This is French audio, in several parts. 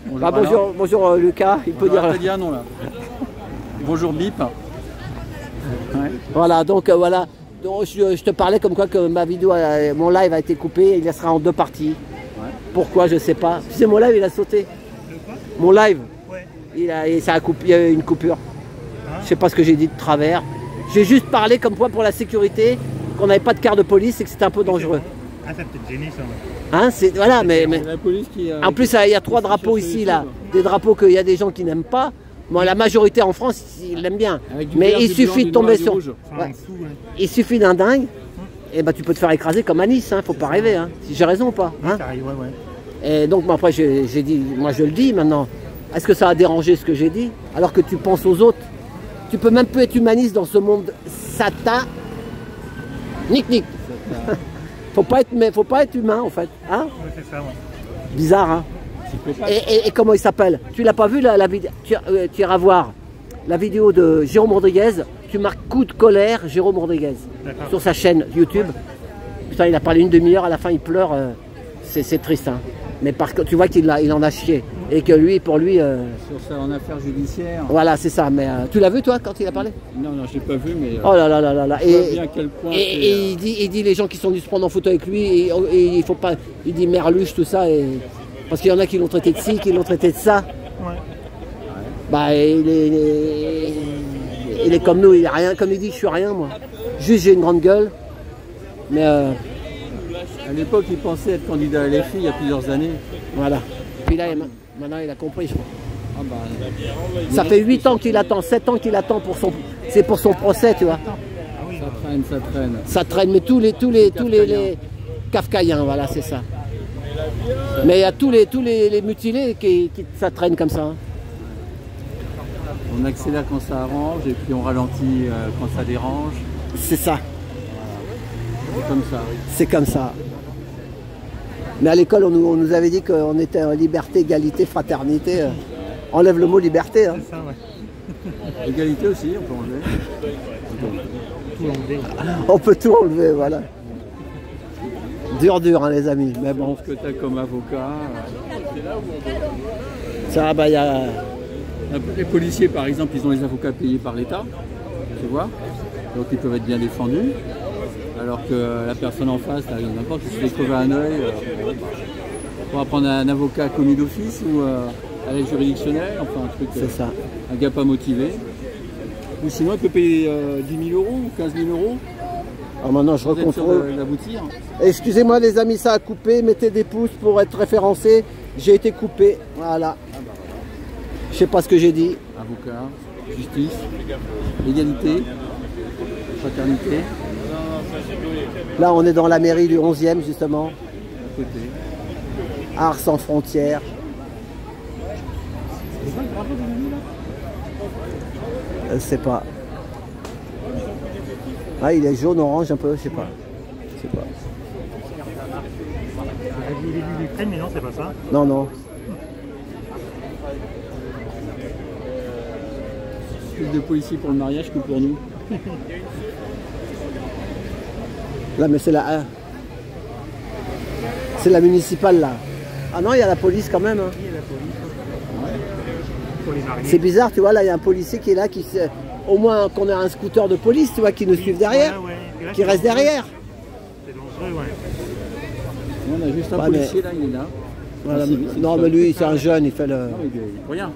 Bonjour, bonjour, bonjour Lucas, il peut dire. Dire non là. Bonjour Bip. Ouais. Voilà, donc voilà. Donc, je te parlais comme quoi que ma vidéo, mon live a été coupé, il sera en 2 parties. Ouais. Pourquoi, je sais pas. Tu sais, mon live, il a sauté. Mon live, ouais. Il y a eu une coupure. Hein? Je sais pas ce que j'ai dit de travers. J'ai juste parlé comme quoi pour la sécurité, qu'on n'avait pas de carte de police et que c'était un peu dangereux. Ah, ça peut-être gêné ça. Hein, voilà, mais la police qui, en plus, il y a 3 drapeaux ici, là. Des drapeaux qu'il y a des gens qui n'aiment pas. Bon, la majorité en France, ils l'aiment bien. Mais il suffit de tomber sur. Ouais. Il suffit d'un dingue, et bah tu peux te faire écraser comme à Nice, hein, faut pas rêver. Hein. Si j'ai raison ou pas. Hein. Ouais, ouais. Et donc, moi, après, j'ai dit, moi je le dis maintenant. Est-ce que ça a dérangé ce que j'ai dit? Alors que tu penses aux autres. Tu peux même plus être humaniste dans ce monde sata. Nick. Faut pas être humain en fait. Hein? Ouais, c'est ça, ouais. Bizarre, hein? Et comment il s'appelle? Tu l'as pas vu la vidéo? Tu iras voir la vidéo de Jérôme Rodriguez. Tu marques coup de colère Jérôme Rodriguez sur sa chaîne YouTube. Putain, il a parlé une demi-heure, à la fin il pleure. C'est triste, hein. Mais par contre, tu vois qu'il en a chié. Et que lui, pour lui... Sur son affaire judiciaire. Voilà, c'est ça. Mais tu l'as vu toi quand il a parlé? Non, je l'ai pas vu, mais... oh là là là là là. Et il dit les gens qui sont venus se prendre en photo avec lui, et il faut pas... Il dit merluche, tout ça, et... Parce qu'il y en a qui l'ont traité de ci, qui l'ont traité de ça. Ouais. Bah, il est comme nous, il est rien. Comme il dit, je suis rien, moi. Juste, j'ai une grande gueule. Mais... À l'époque, il pensait être candidat à LFI il y a plusieurs années. Voilà. Puis là, maintenant, il a compris, je crois. Ah bah, ça fait 8 ans qu'il attend, 7 ans qu'il attend pour son... C'est pour son procès, tu vois. Ça traîne. Ça traîne, mais tous les Kafkaïens, voilà, c'est ça. Mais il y a tous les mutilés qui ça traîne comme ça. Hein. On accélère quand ça arrange et puis on ralentit quand ça dérange. C'est ça. C'est comme ça. C'est comme ça. Mais à l'école, on nous avait dit qu'on était en liberté, égalité, fraternité. Enlève le mot liberté. Hein. C'est ça, ouais. Égalité aussi, on peut enlever. On peut tout enlever, voilà. Dur, hein, les amis. Mais bon. Ce que tu as comme avocat. Ça, bah, il y a... Les policiers, par exemple, ils ont les avocats payés par l'État. Tu vois. Donc ils peuvent être bien défendus. Alors que la personne en face, n'importe qui se fait crever un œil, on va prendre un avocat commis d'office ou à l'aide juridictionnelle, enfin un truc, ça. Un gars pas motivé. Ou sinon il peut payer 10 000 € ou 15 000 €. Alors maintenant je recontrôle. Excusez-moi les amis, ça a coupé, mettez des pouces pour être référencé. J'ai été coupé, voilà. Je sais pas ce que j'ai dit. Avocat, justice, égalité, fraternité. Là, on est dans la mairie du 11e, justement. Art sans frontières. Je sais pas. Ah, il est jaune, orange un peu, je sais pas. Je sais pas. Mais non, c'est pas ça. Non. Plus de policiers pour le mariage que pour nous. Là, mais c'est la... C'est la municipale, là. Ah non, il y a la police quand même. Hein. C'est bizarre, tu vois, là, il y a un policier qui est là, qui au moins qu'on ait un scooter de police, tu vois, qui nous suive derrière, là, qui reste derrière. C'est dangereux, ouais. On a juste un policier, là, il est là. Voilà, non, mais lui, c'est un jeune, il fait le... Non, il est pour rien.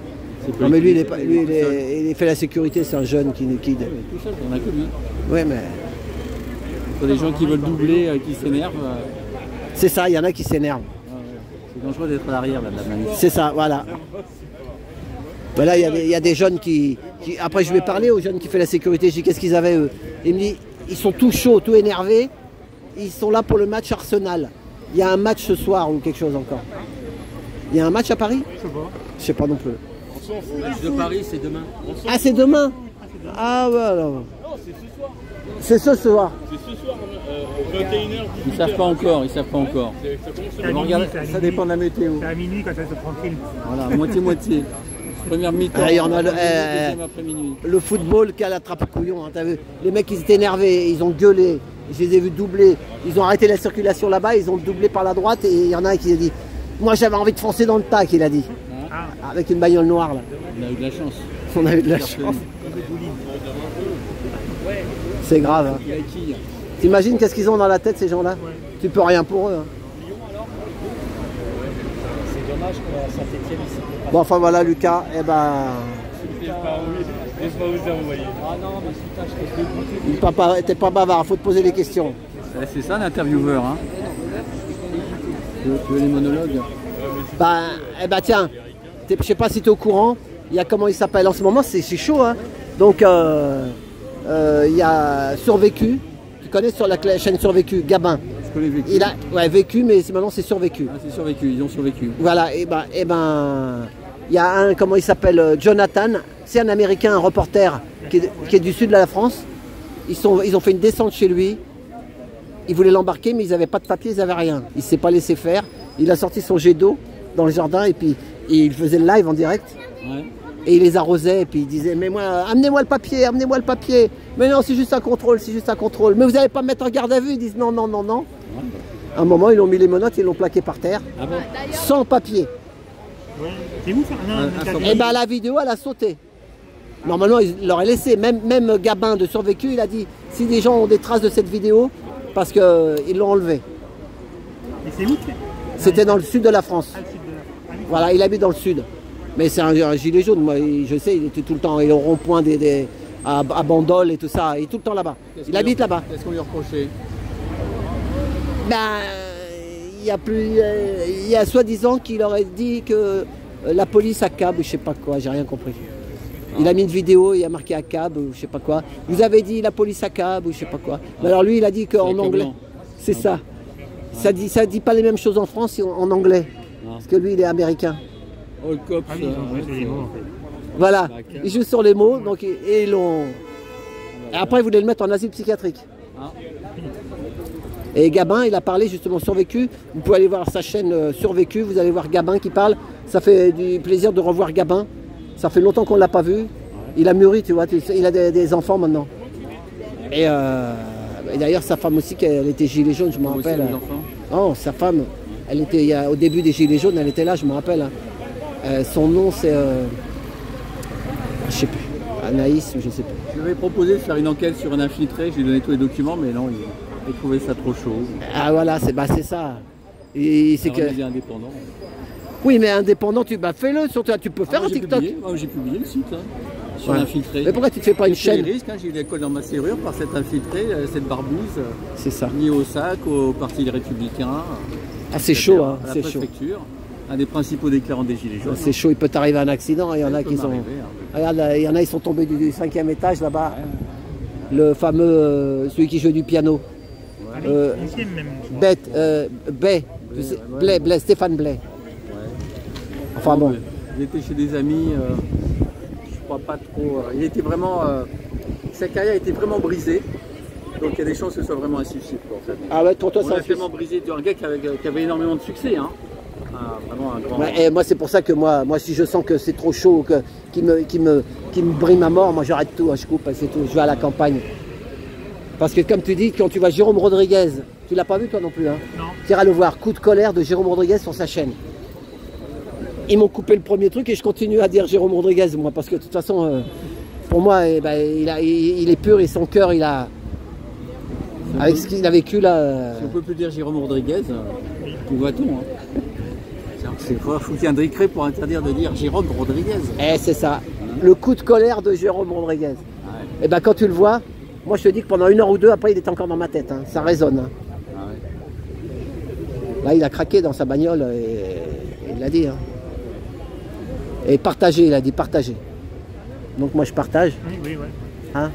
Non, mais lui, il fait la sécurité, c'est un jeune qui... Tout seul, on a que lui. Oui, mais... Pour les gens qui veulent doubler, qui s'énervent. C'est ça, il y en a qui s'énervent. C'est dangereux d'être à l'arrière de la manif. C'est ça, voilà. Ben là, il y a des jeunes qui... Après, je vais parler aux jeunes qui font la sécurité. Je dis, qu'est-ce qu'ils avaient, eux? Ils me disent, ils sont tout chauds, tout énervés. Ils sont là pour le match Arsenal. Il y a un match ce soir ou quelque chose encore. Il y a un match à Paris? Je sais pas. Je sais pas non plus. Le match de Paris, c'est demain. Ah, c'est demain? Ah, voilà. Non, c'est ce soir. C'est ce soir, 21h. Ils savent pas encore, ça dépend de la météo. C'est à minuit quand ça se tranquille. Voilà, moitié-moitié. Première mi-temps, il y en a deuxième après minuit. Le football qui a la trappe couillon, hein, t'as vu? Les mecs ils étaient énervés, ils ont gueulé, je les ai vus doubler, ils ont arrêté la circulation là-bas, ils ont doublé par la droite et il y en a un qui a dit, moi j'avais envie de foncer dans le tas, qu'il a dit. avec une bagnole noire là. On a eu de la chance. On a eu de la chance. C'est grave. Hein. Il a qui? T'imagines qu'est-ce qu'ils ont dans la tête ces gens-là? Tu peux rien pour eux. Hein. C'est dommage que Saint-Etienne ici. Bon enfin voilà Lucas, eh ben... Papa, t'es pas bavard, faut te poser des questions. C'est ça l'intervieweur, hein. Tu veux les monologues? Bah, eh ben tiens, je sais pas si tu es au courant, il y a comment il s'appelle en ce moment, c'est chaud hein. Donc il y a Survécu, tu connais sur la chaîne Survécu, Gabin. Je connais Vécu. Il a vécu, mais maintenant c'est Survécu. Ah c'est Survécu, ils ont survécu. Voilà, et ben il y a un, comment il s'appelle, Jonathan, c'est un Américain, un reporter qui est du sud de la France. Ils ont fait une descente chez lui. Ils voulaient l'embarquer, mais ils n'avaient pas de papier, ils n'avaient rien. Il ne s'est pas laissé faire. Il a sorti son jet d'eau dans le jardin et puis il faisait le live en direct. Ouais. Et il les arrosait et puis il disait mais moi, amenez-moi le papier, amenez-moi le papier. Mais non, c'est juste un contrôle, c'est juste un contrôle. Mais vous n'allez pas me mettre en garde à vue. Ils disent non, non, non, non. À un moment, ils ont mis les menottes, ils l'ont plaqué par terre, Ah bon? sans papier. Ouais. C'est où ça? Non, Et ben la vidéo, elle a sauté. Normalement, il l'aurait laissé. Même Gabin de Survécu, il a dit si des gens ont des traces de cette vidéo, parce qu'ils l'ont enlevé. Et c'est où? C'était dans le sud de la France. Ah, le sud de la... Ah, oui. Voilà, il habite dans le sud. Mais c'est un gilet jaune, moi, je sais, il était tout le temps il est au rond-point à Bandol et tout ça, il est tout le temps là-bas. Il habite là-bas. Qu'est-ce qu'on lui reprochait? Ben, il y a soi-disant qu'il aurait dit que la police accable, je sais pas quoi, j'ai rien compris. Il a mis une vidéo, il a marqué accable ou je sais pas quoi. Vous avez dit la police accable ou je sais pas quoi. Mais alors lui, il a dit qu'en anglais, c'est ça. Ça dit pas les mêmes choses en France et en anglais. Parce que lui, il est américain. All cops. Ah oui, non, c'est les mots en fait. Voilà, il joue sur les mots, donc et ils l'ont. Et après, ils voulaient le mettre en asile psychiatrique. Ah. Et Gabin, il a parlé justement Survécu. Vous pouvez aller voir sa chaîne Survécu, vous allez voir Gabin qui parle. Ça fait du plaisir de revoir Gabin. Ça fait longtemps qu'on ne l'a pas vu. Il a mûri, tu vois, il a des enfants maintenant. Et d'ailleurs, sa femme aussi, elle était gilet jaune, je me rappelle. Oh, sa femme, elle était au début des gilets jaunes, elle était là, je me rappelle. Son nom, c'est. Je sais plus. Anaïs ou je sais plus. Je lui avais proposé de faire une enquête sur un infiltré, je lui ai donné tous les documents, mais non, il trouvait ça trop chaud. Ah voilà, c'est ça. Et c'est que. Il est indépendant. Oui, mais indépendant, fais-le, surtout tu peux faire un TikTok. J'ai publié le site, hein, sur l'infiltré. Mais pourquoi tu ne fais pas une chaîne? J'ai risque, hein, j'ai eu l'école dans ma serrure par cet infiltré, cette barbouze. C'est ça. Lié au SAC, au Parti des Républicains. Ah, c'est chaud, hein, à la c'est chaud. préfecture, un des principaux déclarants des Gilets jaunes. C'est chaud, il peut t'arriver un accident. Il y en a qui sont. Hein. Regarde, il y en a, ils sont tombés du 5e étage là-bas. Ouais. Le fameux, celui qui joue du piano. Ouais. Blais, Stéphane Blais. Enfin bon. Il était chez des amis, je crois pas trop. Il était vraiment. Sa carrière était vraiment brisée. Donc il y a des chances que ce soit vraiment un suicide. En fait. Ah ouais, pour toi, c'est vraiment brisé d'un gars qui avait énormément de succès. Hein. Vraiment un grand. Et moi, c'est pour ça que moi, si je sens que c'est trop chaud, qu'il me brille ma mort, moi j'arrête tout, hein, je coupe, c'est tout. Je vais à la campagne. Parce que comme tu dis, quand tu vois Jérôme Rodriguez, tu l'as pas vu toi non plus, hein? Non. Tu iras le voir, coup de colère de Jérôme Rodriguez sur sa chaîne. Ils m'ont coupé le premier truc et je continue à dire Jérôme Rodriguez, moi, parce que de toute façon, pour moi, il est pur et son cœur, il a. Avec ce qu'il a vécu là. Si on peut plus dire Jérôme Rodriguez, tout va tout. Hein. Il faut qu'il y ait un décret pour interdire de dire Jérôme Rodriguez. Eh, c'est ça. Le coup de colère de Jérôme Rodriguez. Ouais. Et ben quand tu le vois, moi je te dis que pendant 1 heure ou 2, après il est encore dans ma tête. Hein. Ça résonne. Hein. Ah ouais. Là, il a craqué dans sa bagnole et il l'a dit. Hein. Et partager, il a dit partager. Donc moi je partage. Oui, oui, ouais. Hein?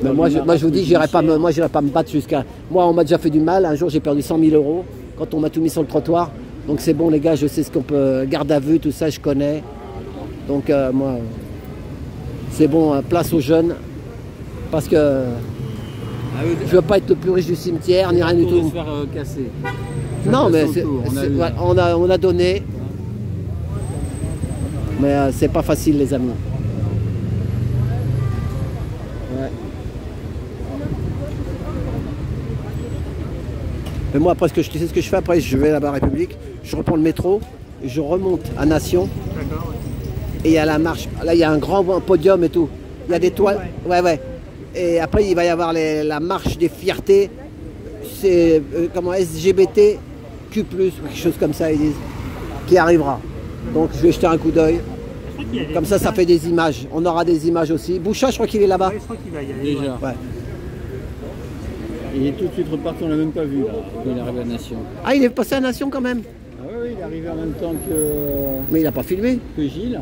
Mais moi je vous dis, j'irai pas me battre jusqu'à. Moi on m'a déjà fait du mal. Un jour j'ai perdu 100 000 € quand on m'a tout mis sur le trottoir. Donc c'est bon les gars, je sais ce qu'on peut. Garde à vue, tout ça, je connais. Donc moi, c'est bon, place aux jeunes. Parce que je veux pas être le plus riche du cimetière, ni rien du tout. Se faire casser. Non mais on a donné. Mais c'est pas facile les amis. Ouais. Mais moi après tu sais ce que je fais après, je vais là-bas à République, je reprends le métro, je remonte à Nation Et il y a la marche. Là, il y a un grand podium et tout. Il y a des toiles. Ouais. Et après, il va y avoir la marche des fiertés. C'est comment SGBTQ+, ou quelque chose comme ça, ils disent, qui arrivera. Donc, je vais jeter un coup d'œil. Comme ça, ça fait des images. On aura des images aussi. Boucha, je crois qu'il est là-bas. Ouais, je crois qu'il va y aller. Déjà. Ouais. Il est tout de suite reparti, on l'a même pas vu là, quand il est arrivé à Nation. Ah, il est passé à Nation quand même. Ah oui, il est arrivé en même temps Mais il n'a pas filmé. que Gilles.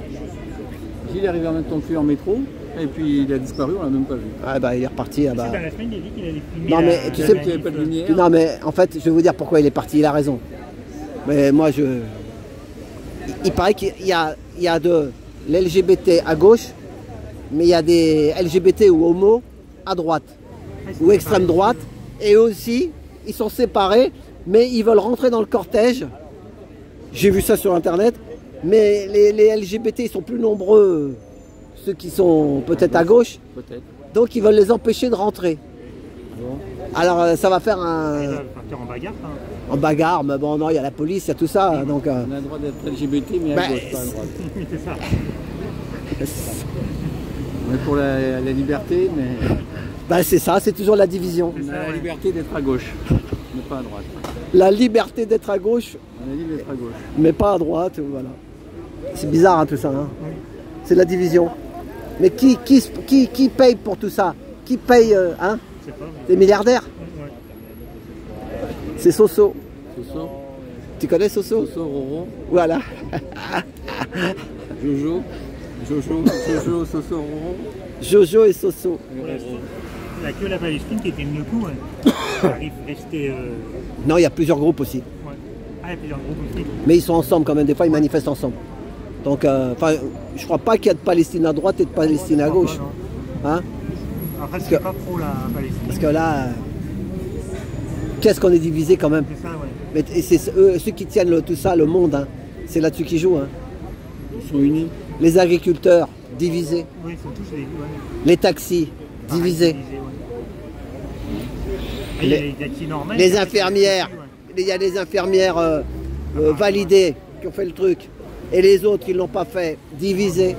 Gilles est arrivé en même temps que lui en métro, et puis il a disparu, on l'a même pas vu. Ah bah il est reparti. Ah, bah. Dans la semaine, il a dit qu'il allait filmer. Non, mais tu sais, Il n'y avait pas de lumière. Non mais en fait, je vais vous dire pourquoi il est parti. Il a raison. Mais moi, il paraît qu'il y a de l'LGBT à gauche, mais il y a des LGBT ou homo à droite ou extrême droite, et eux aussi, ils sont séparés, mais ils veulent rentrer dans le cortège. J'ai vu ça sur internet, mais les LGBT, ils sont plus nombreux, ceux qui sont peut-être à gauche, Peut-être. donc ils veulent les empêcher de rentrer. Bon. Alors ça va faire Il un... va partir en bagarre. Hein. En bagarre, mais bon, non, il y a la police, il y a tout ça, donc... On a le droit d'être LGBT, mais à Bah, gauche, pas à droite. Oui, c'est ça. On est pour la liberté, mais bah, c'est ça, c'est toujours la division. on a la liberté d'être à gauche, mais pas à droite. La liberté d'être à gauche, On a dit d'être à gauche. mais pas à droite, voilà. C'est bizarre, hein, tout ça, hein. C'est la division. Mais qui paye pour tout ça? Qui paye, hein? C'est pas. Les milliardaires? Ouais. C'est Soso. Soso, Tu connais Soso? Soso, Roro, Voilà. Jojo, Soso, Roro. Jojo et Soso. Pour l'instant, il n'y a que la Palestine qui tienne le coup. Hein. Il arrive à rester. Non, il y a plusieurs groupes aussi. Ouais. Ah, il y a plusieurs groupes aussi. Mais ils sont ensemble quand même, des fois ils manifestent ensemble. Donc, je crois pas qu'il y a de Palestine à droite et de Palestine à gauche. Non, non. Hein? Après, que- c'est pas pro la Palestine. Parce que là, qu'est-ce qu'on est divisé quand même. C'est ça, ouais. Mais et c'est ceux qui tiennent tout ça, le monde, hein. C'est là-dessus qu'ils jouent. Hein. Ils sont unis. Les agriculteurs, divisés. Oui, ils sont tous les. Ouais. Les taxis, Pareil, divisés. ouais. Et il y a les taxis normaux. Les infirmières. Il y a des infirmières validées qui ont fait le truc. Et les autres qui ne l'ont pas fait, divisés.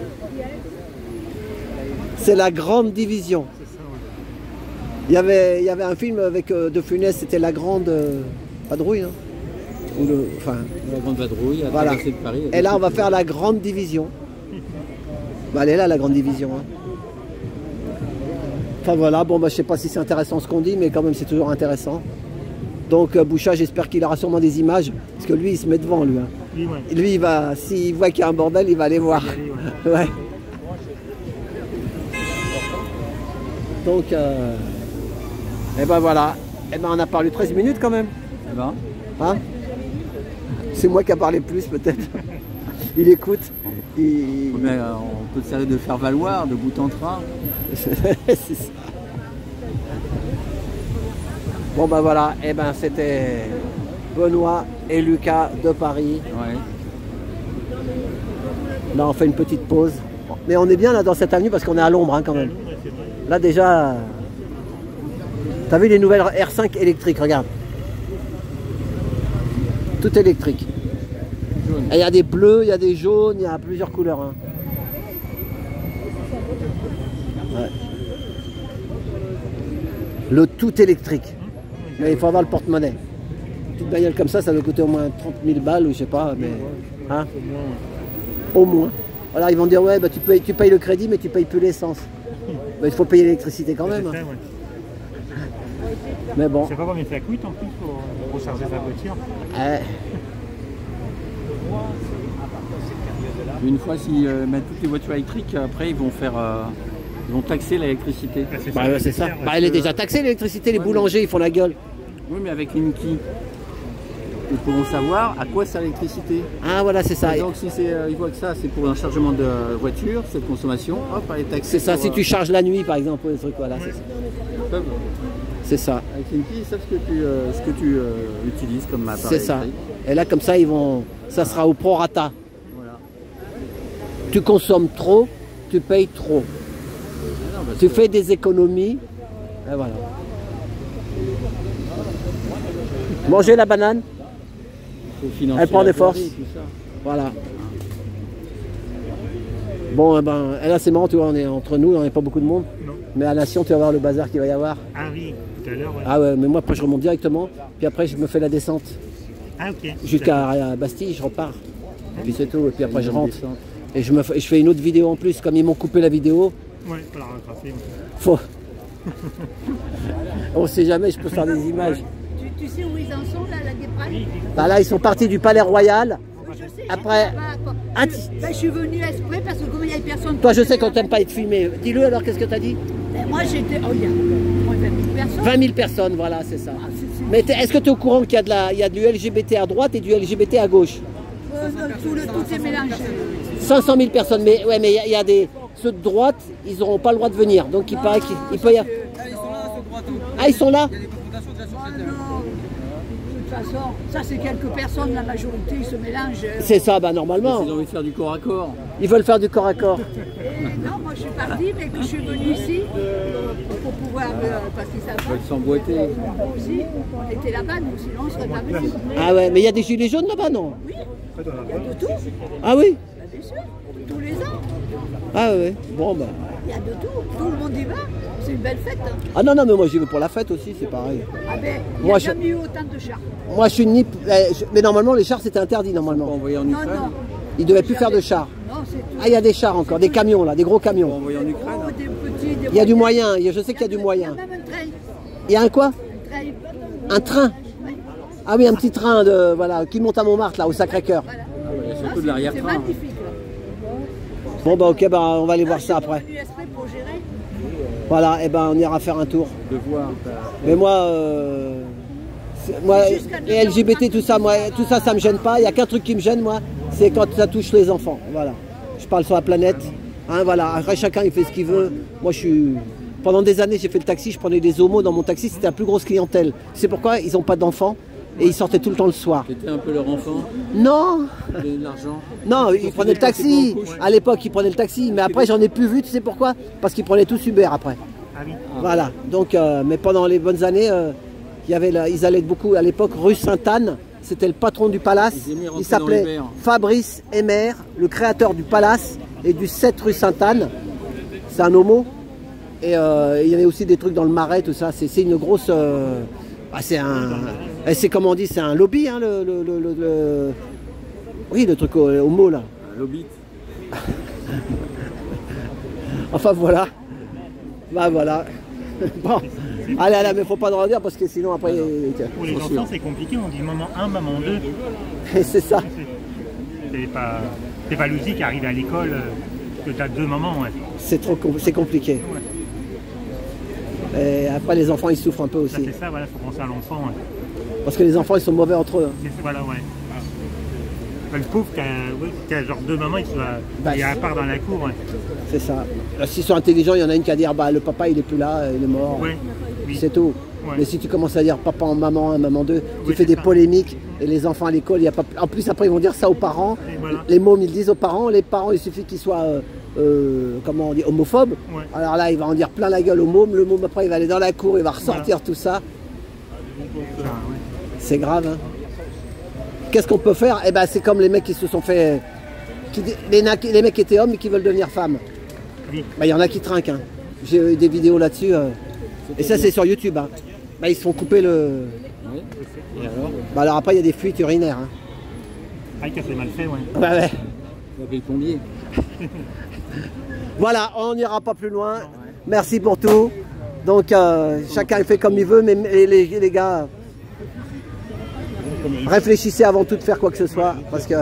C'est la grande division. C'est ça, ouais. Il y avait un film avec De Funès, c'était la grande vadrouille. Hein. Enfin, La grande vadrouille, à voilà. traverser de Paris. Et là, on va faire la grande division. Bah, elle est là, la grande division. Hein. Enfin voilà, bon, bah, je sais pas si c'est intéressant ce qu'on dit, mais quand même, c'est toujours intéressant. Donc, Boucha, j'espère qu'il aura sûrement des images, parce que lui, il se met devant, lui. Hein. Oui, ouais. Et lui, il va, s'il voit qu'il y a un bordel, il va aller voir. Y aller, Ouais. Donc, et ben voilà. Et ben on a parlé 13 minutes quand même. Eh ben, Hein? C'est moi qui a parlé plus peut-être. Il écoute. mais, on peut s'arrêter de faire valoir de bout en train. C'est ça. Bon ben voilà, et ben c'était Benoît et Lucas de Paris. Ouais. Là on fait une petite pause. Mais on est bien là dans cette avenue parce qu'on est à l'ombre hein, quand même. Là déjà, t'as vu les nouvelles R5 électriques, regarde. Tout électrique. Jaune. Et il y a des bleus, il y a des jaunes, il y a plusieurs couleurs. Hein. Ouais. Le tout électrique. Mais il faut avoir le porte-monnaie. Une petite bagnole comme ça doit coûter au moins 30 000 balles ou je sais pas. Mais, hein? Au moins. Alors ils vont dire ouais, bah, tu payes le crédit mais tu payes plus l'essence. Bah, il faut payer l'électricité quand même. C'est Hein. ça, ouais. Mais bon. Je sais pas combien ça coûte en plus pour recharger sa voiture. Une fois s'ils mettent toutes les voitures électriques, après ils vont faire, ils vont taxer l'électricité. Ah, Bah, ouais, c'est ça. Bah, elle est déjà taxée l'électricité, les boulangers ils font la gueule. Oui, mais avec Linky, ils pourront savoir à quoi sert l'électricité. Ah voilà, c'est ça. Donc si ils voient que ça, c'est pour un chargement de voiture, cette consommation, hop, elle est taxée. C'est ça, pour, si tu charges la nuit par exemple, des trucs, voilà, c'est ça. ils peuvent. C'est ça. Avec Linky, ils savent ce que tu utilises comme appareil. C'est ça. électrique. Et là comme ça ils vont. Ça sera au prorata. Voilà. Tu consommes trop, tu payes trop. Ah non, parce Tu que- fais des économies. Et voilà. Manger la banane, faut financer Elle prend la des forces. voirie, tout ça. voilà. Bon, eh ben, là c'est marrant, tu vois, on est entre nous, on n'est pas beaucoup de monde. Non. Mais à Nation, tu vas voir le bazar qu'il va y avoir. Ah oui, tout à l'heure. Ouais. Ah ouais, mais moi après je remonte directement, puis après je me fais la descente. Ah ok. Jusqu'à Bastille, je repars. Et puis c'est tout, et puis après je rentre. Et je fais une autre vidéo en plus, comme ils m'ont coupé la vidéo. Ouais, faut la retracer. Faut... On sait jamais, je peux faire des images. Tu sais où ils en sont là, la Guéprale? Bah là ils sont partis du Palais Royal. Oui, je sais. Après... Ben, je suis venue exprès parce que comme il n'y avait personne... Toi je sais qu'on t'aime pas être filmé. Dis-le alors, qu'est-ce que t'as dit? Ben, moi j'étais... Oh, il y a au moins 20 000 personnes. 20 000 personnes, voilà, c'est ça. Ah, Mais est-ce que tu es au courant qu'il y a du LGBT à droite et du LGBT à gauche? Tout est mélangé. 500 000 personnes, mais ouais, mais il y a des... Ceux de droite, ils n'auront pas le droit de venir. Donc il paraît qu'il peut y avoir... Ah, ils sont là? Oh, non. De toute façon, ça c'est quelques personnes, la majorité ils se mélangent. C'est ça, bah normalement. Ils ont envie de faire du corps à corps. Ils veulent faire du corps à corps. Non, moi je suis partie, mais que je suis venue ici pour pouvoir, parce qu'ils savent Ils pas. veulent s'emboîter. Nous aussi, on était là-bas, nous, sinon on ne serait pas venus. Ah ouais, mais il y a des gilets jaunes là-bas, non? Oui, il y a de tout, Ah oui? bien sûr, tous les ans. Ah ouais, bon bah... Il y a de tout le monde y va, c'est une belle fête. Hein. Ah non, non, mais moi j'y vais pour la fête aussi, c'est pareil. Ah ben, il n'y Moi, a je- jamais eu autant de chars. Moi je suis ni... Mais normalement les chars c'était interdit Pas normalement. envoyer en Non, Ukraine. non, Ils devaient plus faire de chars. non, c'est tout. Ah il y a des chars encore, des camions là, des gros Pas camions. envoyer en Ukraine. Oh, des petits, des Il y a du moyens. moyen, je sais qu'il y a du moyen. Il y a même un train. Il y a un quoi? Un train. Un train? Ah oui, un petit train de, voilà, qui monte à Montmartre là, au Sacré-Cœur. Voilà. Il y a Ah, surtout de c'est l'arrière-train. magnifique. Là. Bon bah ok, bah on va aller voir Je ça suis après. venue exprès pour gérer. Voilà, et ben on ira faire un tour. De voir. Mais moi, moi, Jusqu'à les LGBT, tout ça, moi, tout ça, ça me gêne pas. Il y a qu'un truc qui me gêne, moi, c'est quand ça touche les enfants. Voilà. Je parle sur la planète. Hein, voilà. Après, chacun, il fait ce qu'il veut. Moi, je suis. Pendant des années, j'ai fait le taxi. Je prenais des homos dans mon taxi. C'était la plus grosse clientèle. C'est pourquoi ils n'ont pas d'enfants et ils sortaient tout le temps le soir. C'était un peu leur enfant. Non, De l'argent. non, ils prenaient le taxi. À l'époque, ils prenaient le taxi. Mais après, j'en ai plus vu. Tu sais pourquoi? Parce qu'ils prenaient tous Uber après. Ah oui. Voilà, donc, mais pendant les bonnes années, il y avait ils allaient beaucoup à l'époque rue Sainte-Anne, c'était le patron du Palace, Ils aimaient rentrer il s'appelait dans les verres. Fabrice Emer, le créateur du Palace et du 7 rue Sainte-Anne, c'est un homo, et il y avait aussi des trucs dans le Marais, tout ça, c'est une grosse... c'est comme on dit, c'est un lobby, hein, oui, le truc homo là. Un lobby. Enfin voilà. Bah voilà. Bon. Allez, allez, mais faut pas en dire parce que sinon après. Pour les enfants, c'est compliqué. On dit maman 1, maman 2. C'est ça. C'est pas logique arriver à l'école que tu as 2 mamans. Ouais. C'est compliqué. Et après les enfants ils souffrent un peu Ça, aussi. c'est ça, voilà, faut penser à l'enfant. Ouais. Parce que les enfants ils sont mauvais entre eux. Voilà, ouais. Le pauvre qui a genre 2 mamans, Bah, il est à part dans la cour. Ouais. C'est ça. S'ils sont intelligents, il y en a une qui va dire bah le papa il est plus là, il est mort. Ouais, oui. C'est tout. Ouais. Mais si tu commences à dire papa en maman 1, maman 2, tu Oui, fais c'est des ça. polémiques et les enfants à l'école, il y a pas. En plus après ils vont dire ça aux parents. Et voilà. Les mômes ils le disent aux parents, les parents il suffit qu'ils soient comment on dit, homophobes. Ouais. Alors là il va en dire plein la gueule au môme, le môme après il va aller dans la cour, il va ressortir tout ça. Ah, ouais. C'est grave. Hein. Qu'est-ce qu'on peut faire? Eh ben c'est comme les mecs qui se sont fait. Les mecs qui étaient hommes et qui veulent devenir femmes. Oui. Bah, il y en a qui trinquent. Hein. J'ai eu des vidéos là-dessus. Et ça c'est sur YouTube. Hein. Bah, ils se font couper le. Oui. Et alors? Bah, alors après il y a des fuites urinaires. Hein. Ah, que c'est mal fait, ouais. Ouais, ouais. Vous avez le plombier. Voilà, on n'ira pas plus loin. Merci pour tout. Donc chacun il fait comme il veut, mais les gars, réfléchissez avant tout de faire quoi que ce soit. Parce que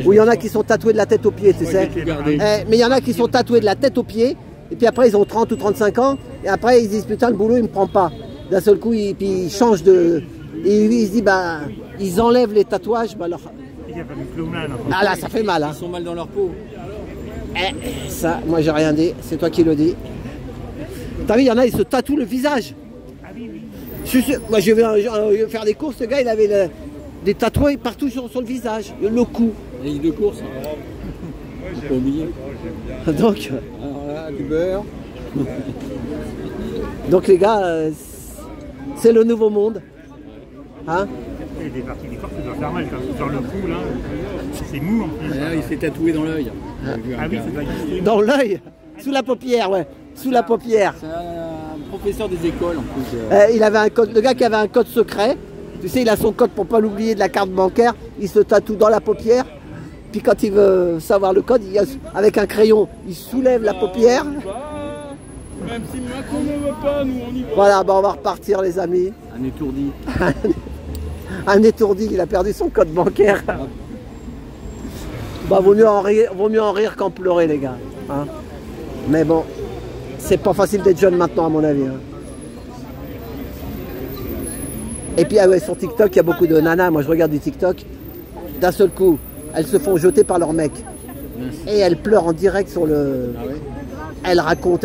où il y en a qui sont tatoués de la tête aux pieds, tu sais. tout gardé. Mais il y en a qui sont tatoués de la tête aux pieds, et puis après ils ont 30 ou 35 ans, et après ils disent putain le boulot il me prend pas. D'un seul coup puis ils changent de. Et lui il se dit bah ils enlèvent les tatouages, bah alors. Il y a pas de clownade. Ah là ça fait mal hein. Ils sont mal dans leur peau. Ça, moi j'ai rien dit, c'est toi qui le dis. T'as vu, il y en a, ils se tatouent le visage. Ah oui, oui. Moi je vais faire des courses, le gars il avait des tatouages partout sur le visage, le cou. Les lignes de course. Hein. Faut pas oublier. Donc, Alors là, du beurre. donc les gars, c'est le nouveau monde. Hein? Il y a des parties du corps qui doivent faire mal. Comme sur le cou, là, c'est mou en plus. Et là, il s'est tatoué dans l'œil. Ah oui, ça doit exister. Dans l'œil, sous la paupière, ouais, sous la paupière. C'est un professeur des écoles en plus. Il avait un code, le gars qui avait un code secret, tu sais, il a son code pour pas l'oublier de la carte bancaire, il se tatoue dans la paupière, puis quand il veut savoir le code, avec un crayon, il soulève la paupière. Même si Macron ne veut pas, nous on y va. Voilà, bah on va repartir les amis. Un étourdi. Un étourdi, il a perdu son code bancaire. Bah vaut mieux en rire qu'en pleurer les gars. Hein. Mais bon, c'est pas facile d'être jeune maintenant à mon avis. Hein. Et puis ah ouais, sur TikTok, il y a beaucoup de nanas, moi je regarde du TikTok, d'un seul coup, elles se font jeter par leur mec. Et elles pleurent en direct sur le... Ah ouais. Elle raconte,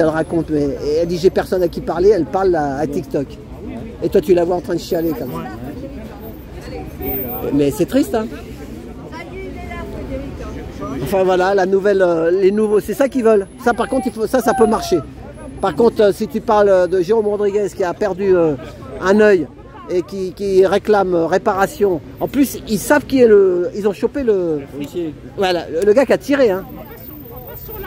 mais et elle dit j'ai personne à qui parler, elle parle à TikTok. Et toi tu la vois en train de chialer comme ça. Mais c'est triste hein. Enfin voilà, la nouvelle, les nouveaux, c'est ça qu'ils veulent. Ça par contre, ça peut marcher. Par contre, si tu parles de Jérôme Rodriguez qui a perdu un œil et qui réclame réparation, en plus ils savent qui est ils ont chopé voilà, le gars qui a tiré. Hein.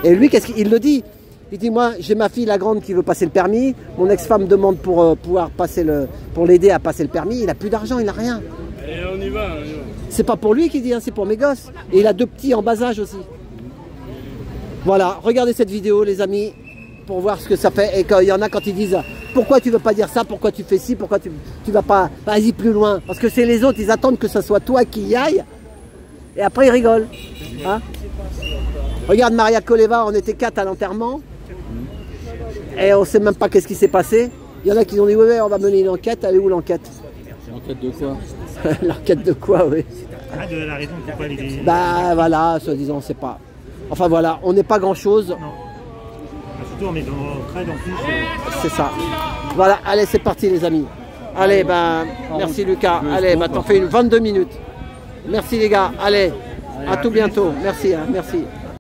Et lui, qu'est-ce qu'il le dit? Il dit moi j'ai ma fille la grande qui veut passer le permis, mon ex-femme demande pour pouvoir passer pour l'aider à passer le permis, il a plus d'argent, il a rien. Et on y va. C'est pas pour lui qu'il dit, hein, c'est pour mes gosses. Et il a 2 petits en bas âge aussi. Voilà, regardez cette vidéo les amis, pour voir ce que ça fait. Et quand il y en a quand ils disent pourquoi tu veux pas dire ça, pourquoi tu fais ci, pourquoi tu vas pas, vas-y plus loin. Parce que c'est les autres, ils attendent que ce soit toi qui y aille. Et après ils rigolent. Hein. Regarde Maria Koleva, on était 4 à l'enterrement. Et on sait même pas qu'est-ce qui s'est passé. Il y en a qui ont dit ouais, on va mener une enquête. Elle est où l'enquête? L'enquête de quoi? L'enquête de quoi, oui. Ah, de la raison pourquoi il est... Bah voilà, soi-disant, c'est pas... Enfin voilà, on n'est pas grand-chose. Non. Surtout on est dans Cred en plus. C'est ça. Voilà, allez, c'est parti les amis. Allez, ben, merci Lucas. Allez, ben, t'en fais une 22 minutes. Merci les gars, allez, à tout bientôt. Merci, hein, merci.